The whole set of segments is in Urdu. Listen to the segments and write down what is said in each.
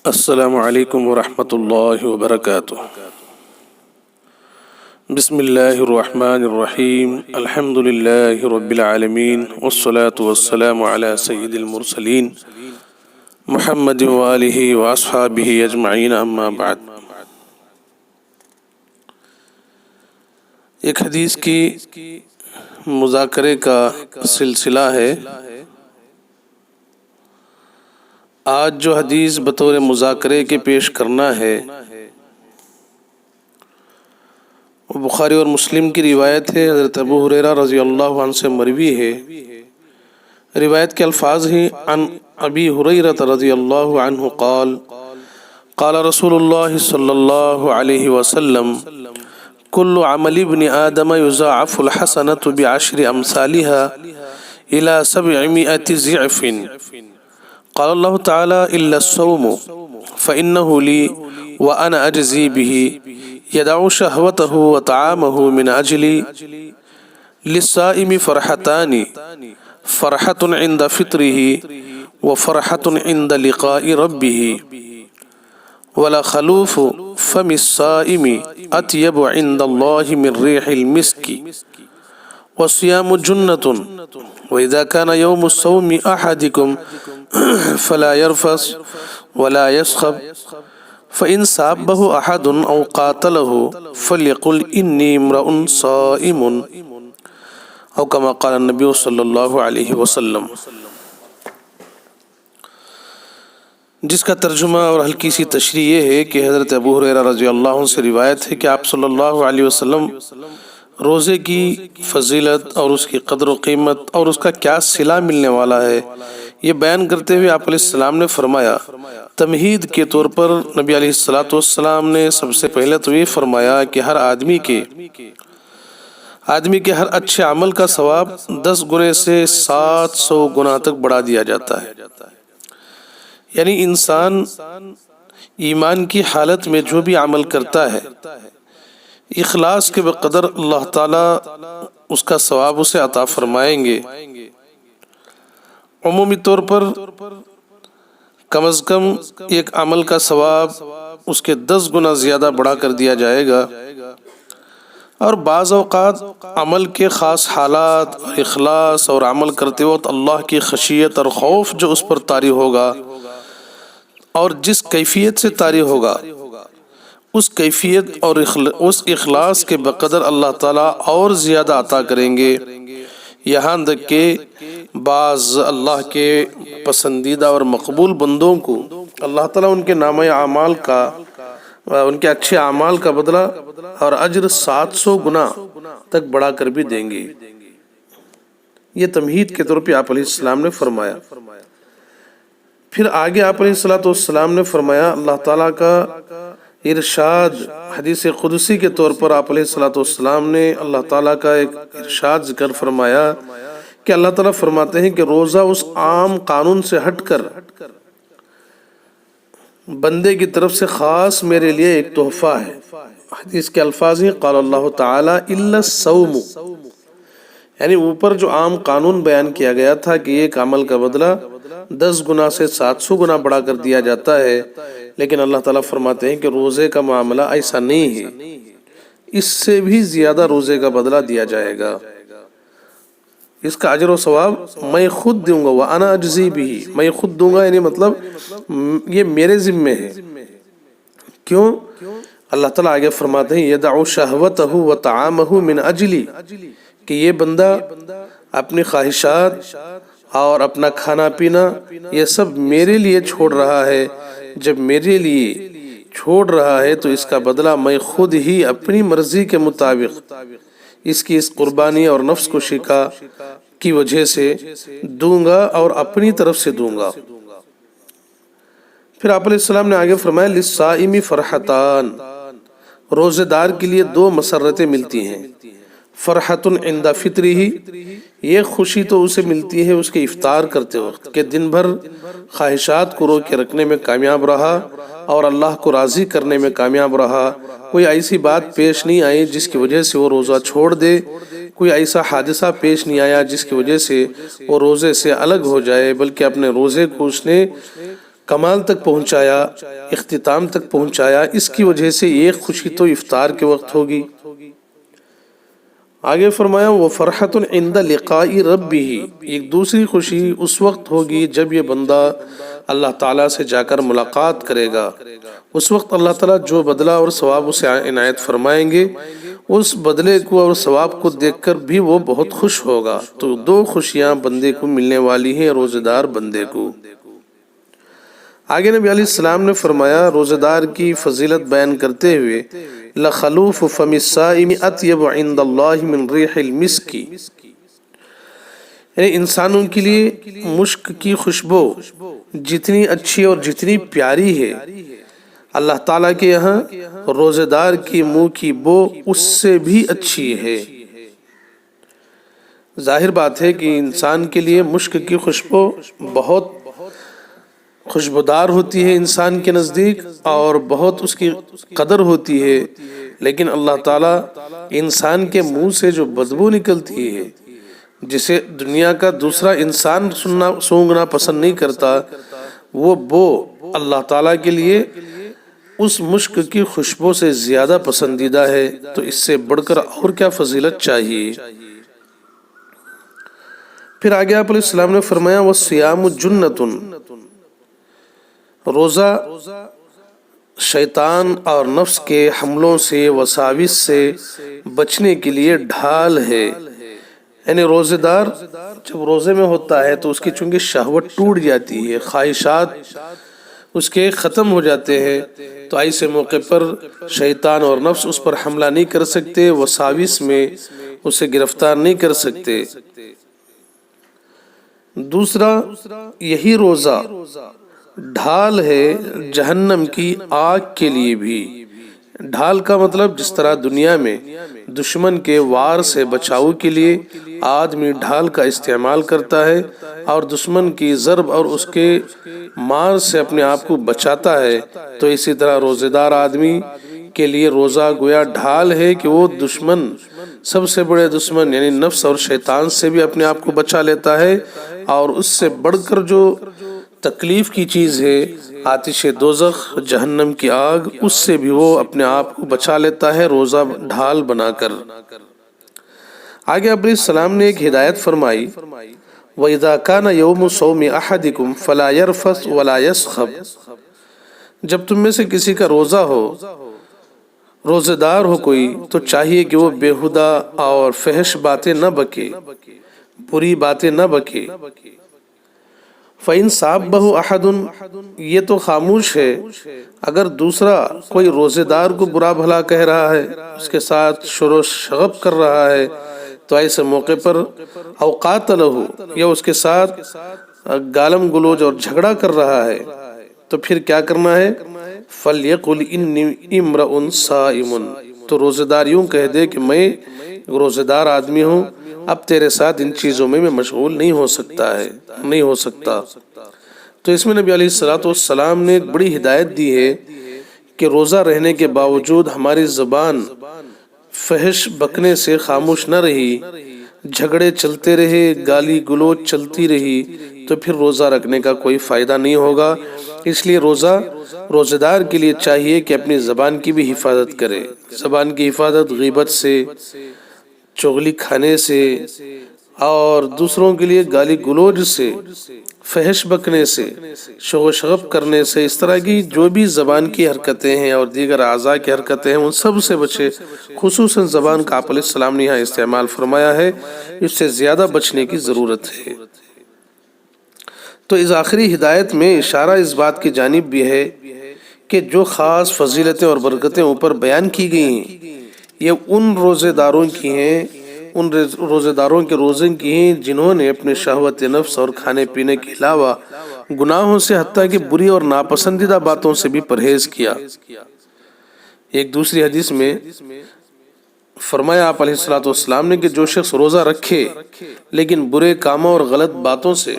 السلام علیکم ورحمۃ اللہ وبرکاتہ۔ بسم اللہ الرحمن الرحیم، الحمد للہ رب العالمین، والصلاة والسلام علی سید المرسلین محمد وآلہ واصحابہ اجمعین، اما بعد۔ ایک حدیث کی مذاکرے کا سلسلہ ہے۔ آج جو حدیث بطور مذاکرے کے پیش کرنا ہے وہ بخاری اور مسلم کی روایت ہے، حضرت ابو ہریرہ رضی اللہ عنہ سے مروی ہے۔ روایت کے الفاظ ہیں: عن ابی ہریرہ رضی اللہ عنہ قال قال رسول اللہ صلی اللہ علیہ وسلم کل عمل ابن آدم یضاعف الحسنۃ بعشر امثالها الى 700 ضعف قال اللہ تعالی الا الصوم فإنه لي وأنا أجزي به يدع شهوته وطعامه من أجلي للصائم فرحتان فرحة عند فطره وفرحة عند لقاء ربه ولا خلوف فم الصائم أطيب عند الله من ريح المسك والصيام جنة وإذا كان يوم الصوم أحدكم فلا يرفث ولا يسخب فإن سابه أحد أو قاتله فليقل إني امرؤ صائم أو كما قال النبي صلی اللہ علیہ وسلم۔ جس کا ترجمہ اور ہلکی سی تشریح یہ ہے کہ حضرت ابو ہریرہ رضی اللہ عنہ سے روایت ہے کہ آپ صلی اللہ علیہ وسلم روزے کی فضیلت اور اس کی قدر و قیمت اور اس کا کیا صلہ ملنے والا ہے یہ بیان کرتے ہوئے آپ علیہ السلام نے فرمایا، تمہید کے طور پر نبی علیہ السلام نے سب سے پہلے تو یہ فرمایا کہ ہر آدمی کے ہر اچھے عمل کا ثواب 10 گنے سے 700 گنا تک بڑھا دیا جاتا ہے۔ یعنی انسان ایمان کی حالت میں جو بھی عمل کرتا ہے، اخلاص کے بقدر اللہ تعالیٰ اس کا ثواب اسے عطا فرمائیں گے۔ عمومی طور پر کم از کم ایک عمل کا ثواب اس کے 10 گنا زیادہ بڑھا کر دیا جائے گا، اور بعض اوقات عمل کے خاص حالات اور اخلاص اور عمل کرتے وقت اللہ کی خشیت اور خوف جو اس پر طاری ہوگا اور جس کیفیت سے طاری ہوگا، اس کیفیت اور اس اخلاص کے بقدر اللہ تعالیٰ اور زیادہ عطا کریں گے، یہاں تک کہ بعض اللہ کے پسندیدہ اور مقبول بندوں کو اللہ تعالیٰ ان کے نامہ اعمال کا، ان کے اچھے اعمال کا بدلہ اور اجر 700 گنا تک بڑھا کر بھی دیں گے۔ یہ تمہید کے طور پہ آپ علیہ السلام نے فرمایا۔ پھر آگے آپ علیہ السلام نے فرمایا، اللہ تعالیٰ کا ارشاد حدیث قدسی کے طور پر آپ علیہ السلام نے اللہ تعالیٰ کا ایک ارشاد ذکر فرمایا کہ اللہ تعالیٰ فرماتے ہیں کہ روزہ اس عام قانون سے ہٹ کر بندے کی طرف سے خاص میرے لیے ایک تحفہ ہے۔ حدیث کے الفاظ ہیں قال اللہ تعالی الا الصوم، یعنی اوپر جو عام قانون بیان کیا گیا تھا کہ ایک عمل کا بدلہ 10 گنا سے 700 گنا بڑھا کر دیا جاتا ہے، لیکن اللہ تعالیٰ فرماتے ہیں کہ روزے کا معاملہ ایسا نہیں ہے، اس سے بھی زیادہ روزے کا بدلہ دیا جائے گا۔ اس کا اجر و ثواب میں خود دوں گا، وَأَنَا أَجْزِي بِهِ، میں خود دوں گا، یعنی مطلب یہ میرے ذمے ہے۔ کیوں؟ اللہ تعالیٰ آگے فرماتے ہیں يَدَعُ شَهْوَتَهُ وَطَعَامَهُ مِنْ أَجْلِي، کہ یہ بندہ اپنی خواہشات اور اپنا کھانا پینا یہ سب میرے لیے چھوڑ رہا ہے۔ جب میرے لیے چھوڑ رہا ہے تو اس کا بدلہ میں خود ہی اپنی مرضی کے مطابق اس کی اس قربانی اور نفس کشی کی وجہ سے دوں گا اور اپنی طرف سے دوں گا۔ پھر آپ علیہ السلام نے آگے فرمایا للصائم فرحتان، روزے دار کے لیے 2 مسرتیں ملتی ہیں۔ فرحت عند فطرہ، یہ خوشی تو اسے ملتی ہے اس کے افطار کرتے وقت کہ دن بھر خواہشات کو روک کے رکھنے میں کامیاب رہا اور اللہ کو راضی کرنے میں کامیاب رہا، کوئی ایسی بات پیش نہیں آئی جس کی وجہ سے وہ روزہ چھوڑ دے، کوئی ایسا حادثہ پیش نہیں آیا جس کی وجہ سے وہ روزے سے الگ ہو جائے، بلکہ اپنے روزے کو اس نے کمال تک پہنچایا، اختتام تک پہنچایا، اس کی وجہ سے ایک خوشی تو افطار کے وقت ہوگی۔ آگے فرمایا وَفَرْحَةٌ عِنْدَ لِقَاءِ رَبِّهِ، ایک دوسری خوشی اس وقت ہوگی جب یہ بندہ اللہ تعالیٰ سے جا کر ملاقات کرے گا۔ اس وقت اللہ تعالیٰ جو بدلہ اور ثواب اسے عنایت فرمائیں گے، اس بدلے کو اور ثواب کو دیکھ کر بھی وہ بہت خوش ہوگا۔ تو دو خوشیاں بندے کو ملنے والی ہیں، روزہ دار بندے کو۔ آگے نبی علیہ السلام نے فرمایا روزہ دار کی فضیلت بیان کرتے ہوئے لَخَلُوفُ فَمِ الصَّائِمِ أَطْيَبُ عِنْدَ اللَّهِ مِنْ رِيحِ الْمِسْكِ، یعنی انسانوں کے لیے مشک کی خوشبو جتنی اچھی اور جتنی پیاری ہے، اللہ تعالیٰ کے یہاں روزہ دار کی منہ کی بو اس سے بھی اچھی ہے۔ ظاہر بات ہے کہ انسان کے لیے مشک کی خوشبو بہت خوشبودار ہوتی ہے انسان کے نزدیک، اور بہت اس کی قدر ہوتی ہے، لیکن اللہ تعالیٰ انسان کے منہ سے جو بدبو نکلتی ہے، جسے دنیا کا دوسرا انسان سونگنا پسند نہیں کرتا، وہ بو اللہ تعالیٰ کے لیے اس مشک کی خوشبو سے زیادہ پسندیدہ ہے۔ تو اس سے بڑھ کر اور کیا فضیلت چاہیے۔ پھر آگے آپ علیہ السلام نے فرمایا وَالصِّيَامُ جُنَّةٌ، روزہ شیطان اور نفس کے حملوں سے، وساوس سے بچنے کے لیے ڈھال ہے۔ یعنی روزہ دار جب روزے میں ہوتا ہے تو اس کی چونکہ شہوت ٹوٹ جاتی ہے، خواہشات اس کے ختم ہو جاتے ہیں، تو ایسے موقع پر شیطان اور نفس اس پر حملہ نہیں کر سکتے، وساوس میں اسے گرفتار نہیں کر سکتے۔ دوسرا، یہی روزہ ڈھال ہے جہنم کی آگ کے لیے بھی۔ ڈھال کا مطلب جس طرح دنیا میں دشمن کے وار سے بچاؤ کے لیے آدمی ڈھال کا استعمال کرتا ہے اور دشمن کی ضرب اور اس کے مار سے اپنے آپ کو بچاتا ہے، تو اسی طرح روزہ دار آدمی کے لیے روزہ گویا ڈھال ہے کہ وہ دشمن، سب سے بڑے دشمن یعنی نفس اور شیطان سے بھی اپنے آپ کو بچا لیتا ہے، اور اس سے بڑھ کر جو تکلیف کی چیز ہے آتش دوزخ، جہنم کی آگ، اس سے بھی وہ اپنے آپ کو بچا لیتا ہے روزہ ڈھال بنا کر۔ آگے علیہ السلام نے ایک ہدایت فرمائی وَإِذَا كَانَ يَوْمُ صَوْمِ أَحَدِكُمْ فَلَا يَرْفَثْ وَلَا يَسْخَبْ، جب تم میں سے کسی کا روزہ ہو، روزہ دار ہو کوئی، تو چاہیے کہ وہ بیہودہ اور فحش باتیں نہ بکے، بری باتیں نہ بکے۔ فَإِن صَابَّهُ أَحَدٌ، یہ تو خاموش ہے، اگر دوسرا کوئی روزہ دار کو برا بھلا کہہ رہا ہے، اس کے ساتھ شر و شغب کر رہا ہے، تو ایسے موقع پر أَوْ قَاتَلَهُ، یا اس کے ساتھ گالم گلوچ اور جھگڑا کر رہا ہے، تو پھر کیا کرنا ہے؟ فَلْيَقُلْ إِنِّي امْرَؤٌ صَائِمٌ، تو روزہ دار یوں کہہ دے کہ میں روزہ دار آدمی ہوں، اب تیرے ساتھ ان چیزوں میں مشغول نہیں ہو سکتا۔ تو اس میں نبی علیہ السلام نے ایک بڑی ہدایت دی ہے کہ روزہ رہنے کے باوجود ہماری زبان فحش بکنے سے خاموش نہ رہی، جھگڑے چلتے رہے، گالی گلوچ چلتی رہی، تو پھر روزہ رکھنے کا کوئی فائدہ نہیں ہوگا۔ اس لیے روزہ دار کے لیے چاہیے کہ اپنی زبان کی بھی حفاظت کرے۔ زبان کی حفاظت غیبت سے، چغلی کھانے سے، اور دوسروں کے لیے گالی گلوچ سے، فحش بکنے سے، شغب و شغب کرنے سے، اس طرح کی جو بھی زبان کی حرکتیں ہیں اور دیگر اعضاء کی حرکتیں ہیں ان سب سے بچے۔ خصوصاً زبان کا آپ علیہ السلام نے یہاں استعمال فرمایا ہے، اس سے زیادہ بچنے کی ضرورت ہے۔ تو اس آخری ہدایت میں اشارہ اس بات کی جانب بھی ہے کہ جو خاص فضیلتیں اور برکتیں اوپر بیان کی گئی ہیں، یہ ان روزے داروں کی ہیں، ان روزے داروں کے روزے کی ہیں جنہوں نے اپنے شہوت نفس اور کھانے پینے کے علاوہ گناہوں سے، حتیٰ کہ بری اور ناپسندیدہ باتوں سے بھی پرہیز کیا۔ ایک دوسری حدیث میں فرمایا آپ علیہ السلام نے کہ جو شخص روزہ رکھے لیکن برے کاموں اور غلط باتوں سے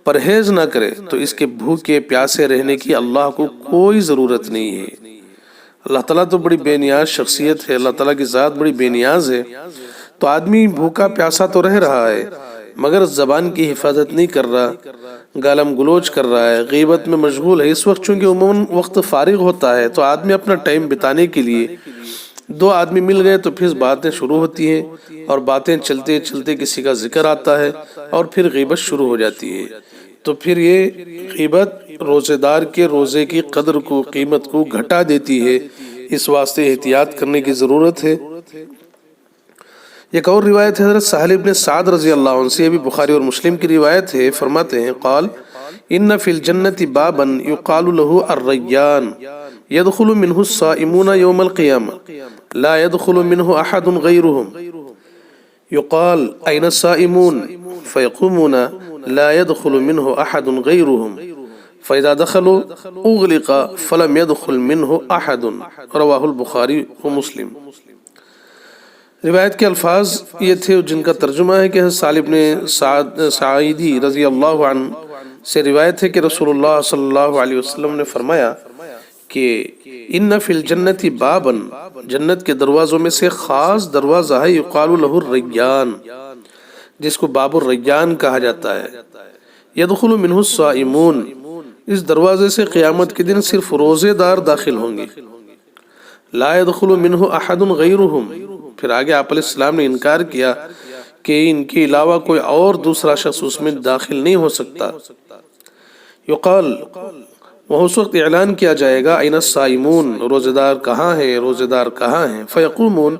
پرہیز نہ کرے تو اس کے بھوکے پیاسے رہنے کی اللہ کو کوئی ضرورت نہیں ہے۔ اللہ تعالیٰ تو بڑی بے نیاز شخصیت ہے، اللہ تعالیٰ کی ذات بڑی بے نیاز ہے، تو آدمی بھوکا پیاسا تو رہ رہا ہے، مگر زبان کی حفاظت نہیں کر رہا، گالم گلوچ کر رہا ہے، غیبت میں مشغول ہے، اس وقت چونکہ عموماً وقت فارغ ہوتا ہے تو آدمی اپنا ٹائم بتانے کے لیے دو آدمی مل گئے تو پھر باتیں شروع ہوتی ہیں، اور باتیں چلتے چلتے کسی کا ذکر آتا ہے اور پھر غیبت شروع ہو جاتی ہے۔ تو پھر یہ غیبت روزے دار کے روزے کی قدر کو، قیمت کو گھٹا دیتی ہے، اس واسطے احتیاط کرنے کی ضرورت ہے۔ ایک اور روایت ہے حضرت سہل بن سعد رضی اللہ عنہ سے، یہ بھی بخاری اور مسلم کی روایت ہے، فرماتے ہیں قال ان فی الجنت بابا یقال له الریان يدخل منه الصائمون يوم القيامة لا يدخل منه أحد غيرهم يقال أين الصائمون فيقومون لا يدخل منه أحد غيرهم فإذا دخلوا أغلق فلم يدخل منه أحد رواه البخاری ومسلم۔ روایت کے الفاظ یہ تھے جن کا ترجمہ ہے کہ حضرت سالم بن سعیدی رضی اللہ عنہ سے روایت ہے کہ رسول اللہ صلی اللہ علیہ وسلم نے فرمایا کہ ان فی الجنت بابا، جنت کے دروازوں میں سے خاص دروازہ ہے یقال له الریان، جس کو باب الریان کہا جاتا ہے، یدخل منہ الصائمون، اس دروازے سے قیامت کے دن صرف روزے دار داخل ہوں گے، لا يدخل منہ احد غیرہم، پھر آگے آپ علیہ السلام نے انکار کیا کہ ان کے علاوہ کوئی اور دوسرا شخص اس میں داخل نہیں ہو سکتا۔ یقال، وہ اس وقت اعلان کیا جائے گا این الصائمون، روزہ دار کہاں ہیں، روزہ دار کہاں ہیں، فیقومون،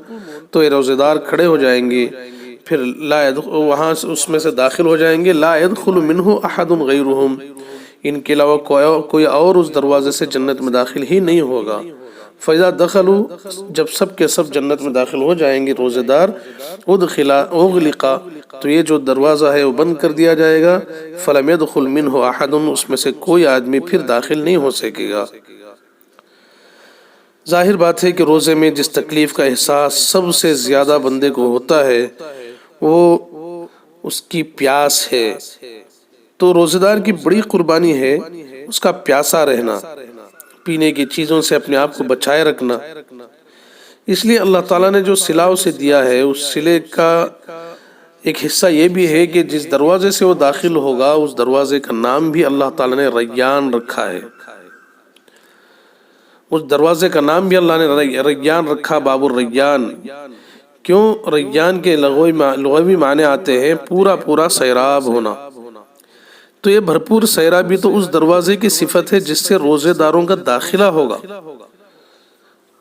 تو یہ روزہ دار کھڑے ہو جائیں گے، پھر وہاں اس میں سے داخل ہو جائیں گے، لا يدخل منہ احد غیرہم، ان کے علاوہ کوئی اور اس دروازے سے جنت میں داخل ہی نہیں ہوگا۔ فَإِذَا دَخَلُوا، جب سب کے سب جنت میں داخل ہو جائیں گے روزے دار، اُغْلِقَ، تو یہ جو دروازہ ہے وہ بند کر دیا جائے گا، فَلَمْ يَدْخُلْ مِنْهُ أَحَدٌ، اس میں سے کوئی آدمی پھر داخل نہیں ہو سکے گا۔ ظاہر بات ہے کہ روزے میں جس تکلیف کا احساس سب سے زیادہ بندے کو ہوتا ہے وہ اس کی پیاس ہے، تو روزے دار کی بڑی قربانی ہے اس کا پیاسا رہنا، پینے کی چیزوں سے اپنے آپ کو بچائے رکھنا۔ اس لیے اللہ تعالیٰ نے جو صلہ اسے دیا ہے، اس صلے کا ایک حصہ یہ بھی ہے کہ جس دروازے سے وہ داخل ہوگا اس دروازے کا نام بھی اللہ تعالیٰ نے ریان رکھا ہے، اس دروازے کا نام بھی اللہ نے ریان رکھا، باب الریان۔ کیوں؟ ریان کے لغوی معنی آتے ہیں پورا پورا سیراب ہونا، تو یہ بھرپور سیرابی تو اس دروازے کی صفت ہے جس سے روزے داروں کا داخلہ ہوگا۔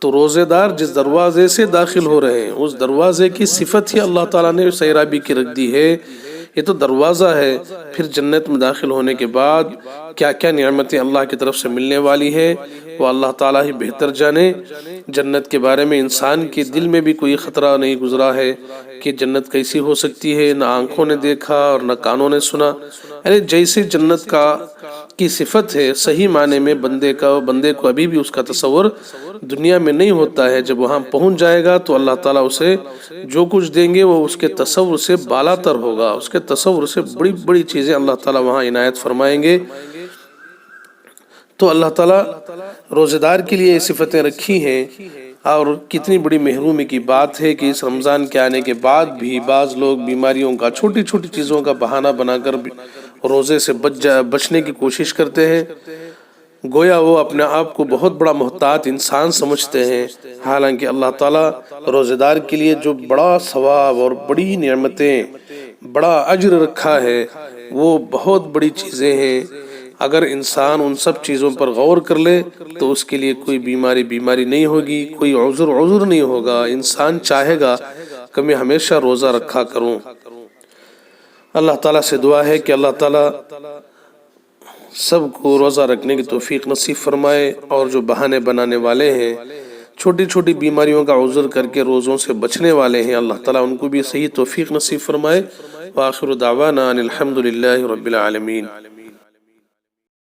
تو روزے دار جس دروازے سے داخل ہو رہے ہیں اس دروازے کی صفت ہی اللہ تعالیٰ نے سیرابی کی رکھ دی ہے، یہ تو دروازہ ہے۔ پھر جنت میں داخل ہونے کے بعد کیا کیا نعمتیں اللہ کی طرف سے ملنے والی ہے وہ اللہ تعالیٰ ہی بہتر جانے۔ جنت کے بارے میں انسان کے دل میں بھی کوئی خطرہ نہیں گزرا ہے کہ جنت کیسی ہو سکتی ہے، نہ آنکھوں نے دیکھا اور نہ کانوں نے سنا، یعنی جیسے جنت کی صفت ہے صحیح معنی میں بندے کو ابھی بھی اس کا تصور دنیا میں نہیں ہوتا ہے۔ جب وہاں پہنچ جائے گا تو اللہ تعالیٰ اسے جو کچھ دیں گے وہ اس کے تصور سے بالا تر ہوگا، اس کے تصور سے بڑی بڑی چیزیں اللہ تعالیٰ وہاں عنایت فرمائیں گے۔ تو اللہ تعالیٰ روزے دار کے لیے یہ صفتیں رکھی ہیں، اور کتنی بڑی محرومی کی بات ہے کہ اس رمضان کے آنے کے بعد بھی بعض لوگ بیماریوں کا، چھوٹی چھوٹی چیزوں کا بہانہ بنا کر روزے سے بچنے کی کوشش کرتے ہیں، گویا وہ اپنے آپ کو بہت بڑا محتاط انسان سمجھتے ہیں، حالانکہ اللہ تعالیٰ روزے دار کے لیے جو بڑا ثواب اور بڑی نعمتیں، بڑا اجر رکھا ہے وہ بہت بڑی چیزیں ہیں۔ اگر انسان ان سب چیزوں پر غور کر لے تو اس کے لیے کوئی بیماری نہیں ہوگی، کوئی عذر نہیں ہوگا، انسان چاہے گا کہ میں ہمیشہ روزہ رکھا کروں۔ اللہ تعالیٰ سے دعا ہے کہ اللہ تعالیٰ سب کو روزہ رکھنے کی توفیق نصیب فرمائے، اور جو بہانے بنانے والے ہیں، چھوٹی چھوٹی بیماریوں کا عذر کر کے روزوں سے بچنے والے ہیں، اللہ تعالیٰ ان کو بھی صحیح توفیق نصیب فرمائے۔ وآخر دعوانا ان الحمد للہ رب العالمین۔